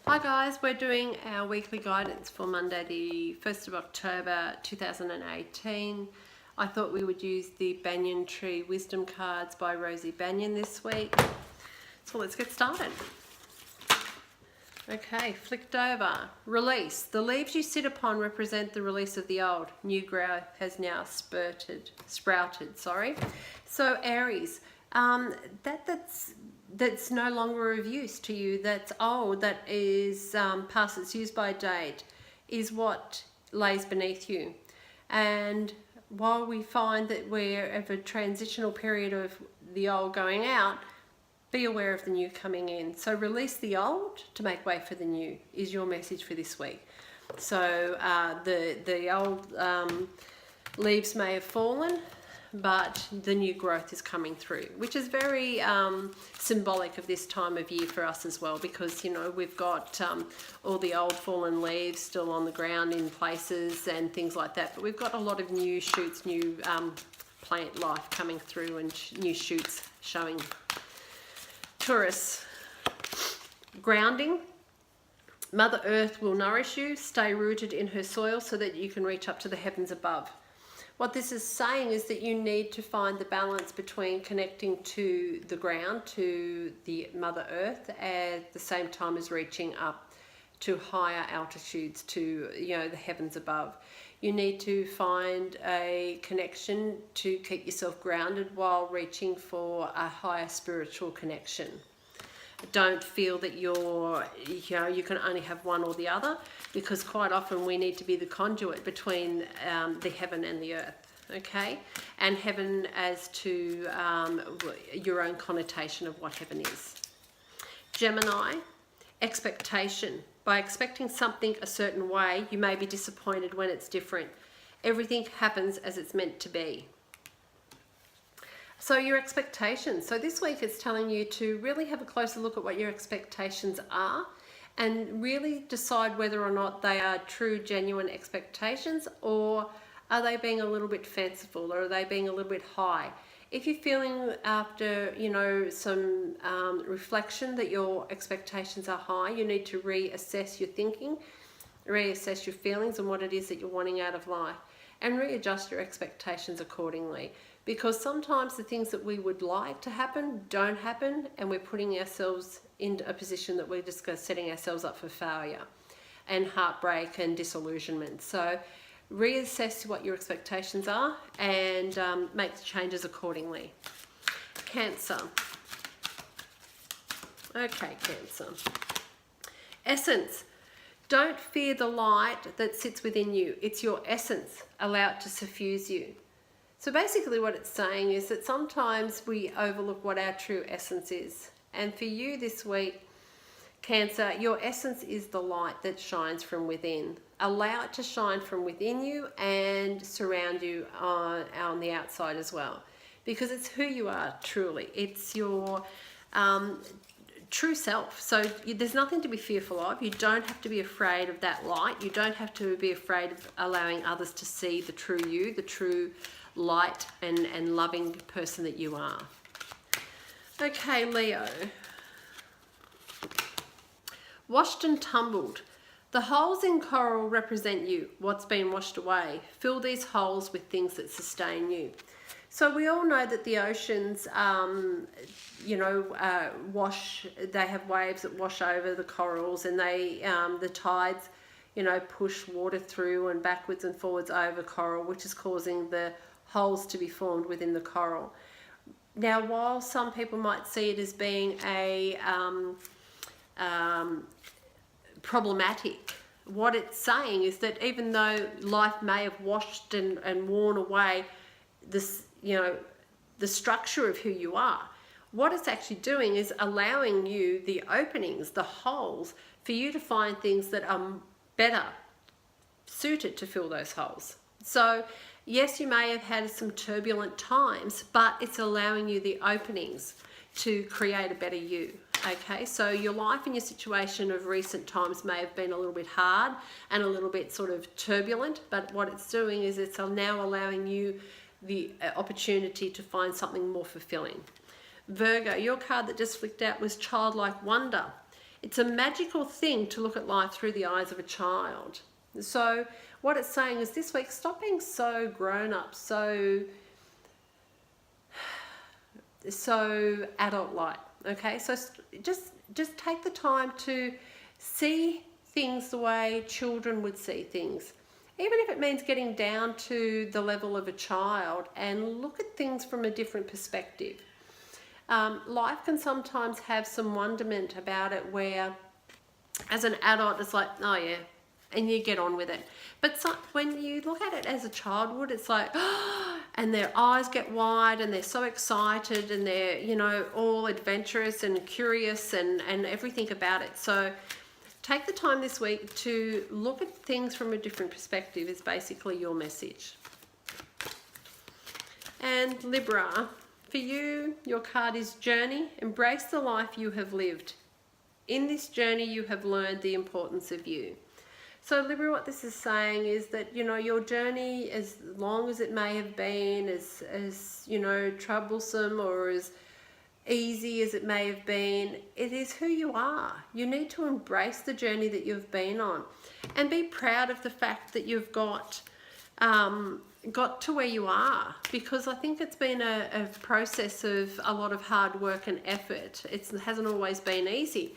Hi guys, we're doing our weekly guidance for Monday the 1st of October 2018. I thought we would use the Banyan Tree Wisdom cards by Rosie Banyan this week. So let's get started. Okay, flicked over. Release. The leaves you sit upon represent the release of the old. New growth has now sprouted. So Aries, that's no longer of use to you, that's old, that is past its use by date, is what lays beneath you. And while we find that we're at a transitional period of the old going out, be aware of the new coming in. So release the old to make way for the new is your message for this week. So the old leaves may have fallen, but the new growth is coming through, which is very symbolic of this time of year for us as well, because you know we've got all the old fallen leaves still on the ground in places and things like that, but we've got a lot of new shoots, new plant life coming through and new shoots showing. Taurus, grounding. Mother Earth will nourish you. Stay rooted in her soil so that you can reach up to the heavens above. What this is saying is that you need to find the balance between connecting to the ground, to the Mother Earth, at the same time as reaching up to higher altitudes, to the heavens above. You need to find a connection to keep yourself grounded while reaching for a higher spiritual connection. Don't feel that you can only have one or the other, because quite often we need to be the conduit between the heaven and the earth, okay? And heaven as to your own connotation of what heaven is. Gemini, expectation. By expecting something a certain way, you may be disappointed when it's different. Everything happens as it's meant to be. So your expectations. So this week it's telling you to really have a closer look at what your expectations are and really decide whether or not they are true, genuine expectations, or are they being a little bit fanciful, or are they being a little bit high? If you're feeling after, some reflection that your expectations are high, you need to reassess your thinking, reassess your feelings and what it is that you're wanting out of life, and readjust your expectations accordingly. Because sometimes the things that we would like to happen don't happen, and we're putting ourselves in a position that we're just setting ourselves up for failure and heartbreak and disillusionment. So reassess what your expectations are and make changes accordingly. Cancer. Okay, Cancer. Essence. Don't fear the light that sits within you. It's your essence. Allow it to suffuse you. So basically what it's saying is that sometimes we overlook what our true essence is. And for you this week, Cancer, your essence is the light that shines from within. Allow it to shine from within you and surround you on the outside as well. Because it's who you are truly. It's your true self. So there's nothing to be fearful of. You don't have to be afraid of that light. You don't have to be afraid of allowing others to see the true you, the true light and loving person that you are. Okay, Leo. Washed and tumbled. The holes in coral represent you, what's been washed away. Fill these holes with things that sustain you. So we all know that the oceans, wash. They have waves that wash over the corals, and the tides, push water through and backwards and forwards over coral, which is causing the holes to be formed within the coral. Now, while some people might see it as being a problematic, what it's saying is that even though life may have washed and worn away this, the structure of who you are, what it's actually doing is allowing you the openings, the holes, for you to find things that are better suited to fill those holes. So yes, you may have had some turbulent times, but it's allowing you the openings to create a better you. Okay, so your life and your situation of recent times may have been a little bit hard and a little bit sort of turbulent, but what it's doing is it's now allowing you the opportunity to find something more fulfilling. Virgo, your card that just flicked out was childlike wonder. It's a magical thing to look at life through the eyes of a child. So what it's saying is this week, stop being so grown up, so adult-like. Okay, so just take the time to see things the way children would see things, even if it means getting down to the level of a child and look at things from a different perspective. Life can sometimes have some wonderment about it where as an adult it's like, oh yeah, and you get on with it. But when you look at it as a child would, it's like, oh, and their eyes get wide and they're so excited and they're, you know, all adventurous and curious and everything about it. So take the time this week to look at things from a different perspective is basically your message. And Libra, for you, your card is Journey. Embrace the life you have lived. In this journey, you have learned the importance of you. So Libra, what this is saying is that, you know, your journey, as long as it may have been, as you know, troublesome or as easy as it may have been, it is who you are. You need to embrace the journey that you've been on and be proud of the fact that you've got to where you are, because I think it's been a process of a lot of hard work and effort. It hasn't always been easy.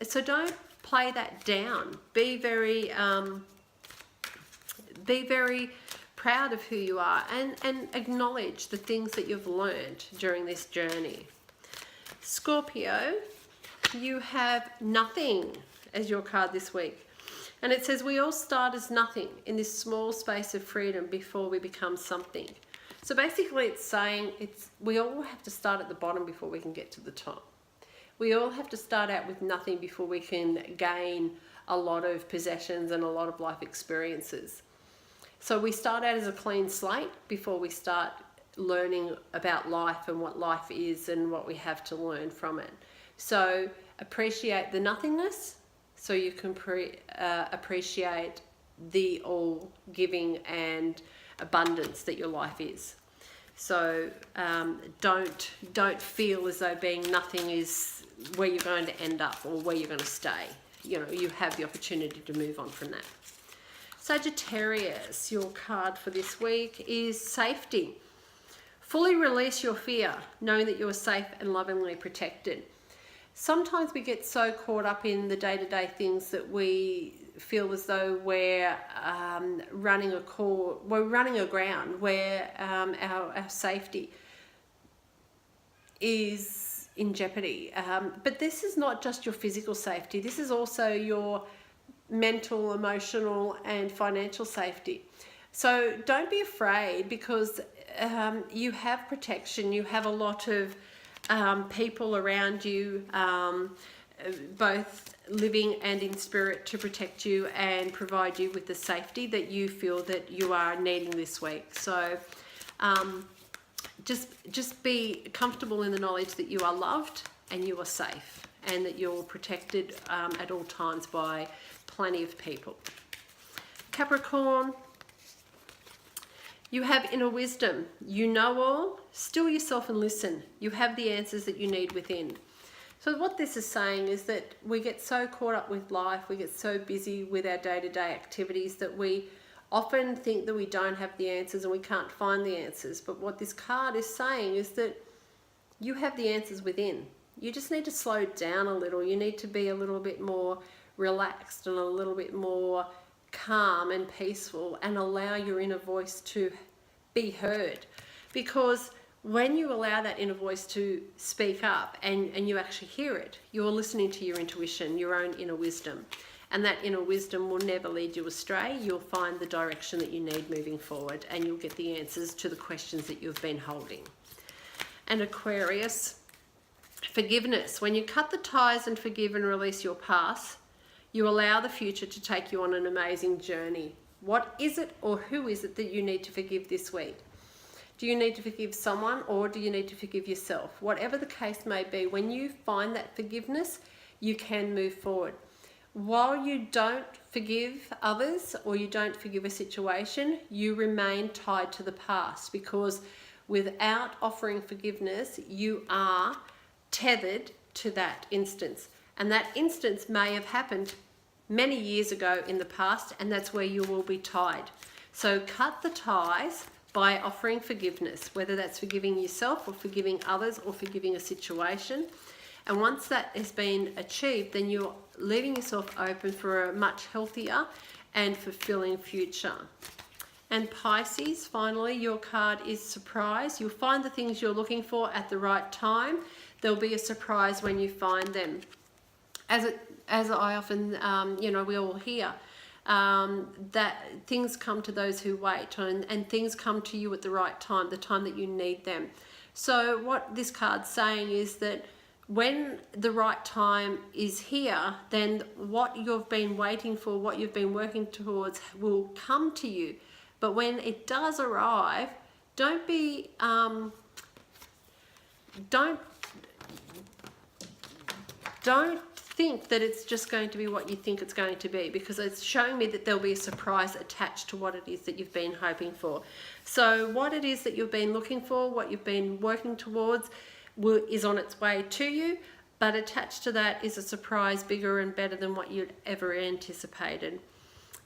So don't play that down. Be very proud of who you are and acknowledge the things that you've learned during this journey. Scorpio, you have Nothing as your card this week. And it says we all start as nothing in this small space of freedom before we become something. So basically it's saying we all have to start at the bottom before we can get to the top. We all have to start out with nothing before we can gain a lot of possessions and a lot of life experiences. So we start out as a clean slate before we start learning about life and what life is and what we have to learn from it. So appreciate the nothingness so you can appreciate the all giving and abundance that your life is. So don't feel as though being nothing is where you're going to end up or where you're going to stay. You know, you have the opportunity to move on from that. Sagittarius, your card for this week is Safety. Fully release your fear, knowing that you are safe and lovingly protected. Sometimes we get so caught up in the day-to-day things that we feel as though we're running aground where our safety is in jeopardy. But this is not just your physical safety. This is also your mental, emotional, and financial safety. So don't be afraid, because you have protection. You have a lot of people around you, both living and in spirit, to protect you and provide you with the safety that you feel that you are needing this week. So just be comfortable in the knowledge that you are loved and you are safe and that you're protected at all times by plenty of people. Capricorn, you have inner wisdom. You know all. Still yourself and listen. You have the answers that you need within. So what this is saying is that we get so caught up with life, we get so busy with our day-to-day activities that we often think that we don't have the answers and we can't find the answers. But what this card is saying is that you have the answers within. You just need to slow down a little. You need to be a little bit more relaxed and a little bit more calm and peaceful and allow your inner voice to be heard. Because when you allow that inner voice to speak up and you actually hear it, you're listening to your intuition, your own inner wisdom. And that inner wisdom will never lead you astray. You'll find the direction that you need moving forward and you'll get the answers to the questions that you've been holding. And Aquarius, forgiveness. When you cut the ties and forgive and release your past, you allow the future to take you on an amazing journey. What is it or who is it that you need to forgive this week? Do you need to forgive someone or do you need to forgive yourself? Whatever the case may be, when you find that forgiveness, you can move forward. While you don't forgive others or you don't forgive a situation, you remain tied to the past, because without offering forgiveness, you are tethered to that instance. And that instance may have happened many years ago in the past, and that's where you will be tied. So cut the ties by offering forgiveness, whether that's forgiving yourself or forgiving others or forgiving a situation. And once that has been achieved, then you're leaving yourself open for a much healthier and fulfilling future. And Pisces, finally, your card is surprise. You'll find the things you're looking for at the right time. There'll be a surprise when you find them. As I often, we all hear, that things come to those who wait, and things come to you at the right time, the time that you need them. So what this card's saying is that when the right time is here, then what you've been waiting for, what you've been working towards will come to you. But when it does arrive, don't think that it's just going to be what you think it's going to be, because it's showing me that there'll be a surprise attached to what it is that you've been hoping for. So what it is that you've been looking for, what you've been working towards, is on its way to you, but attached to that is a surprise bigger and better than what you'd ever anticipated.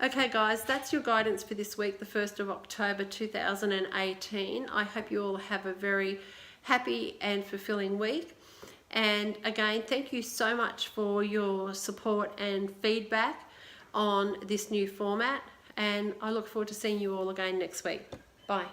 Okay guys, that's your guidance for this week, the 1st of October 2018. I hope you all have a very happy and fulfilling week. And again, thank you so much for your support and feedback on this new format. And I look forward to seeing you all again next week. Bye.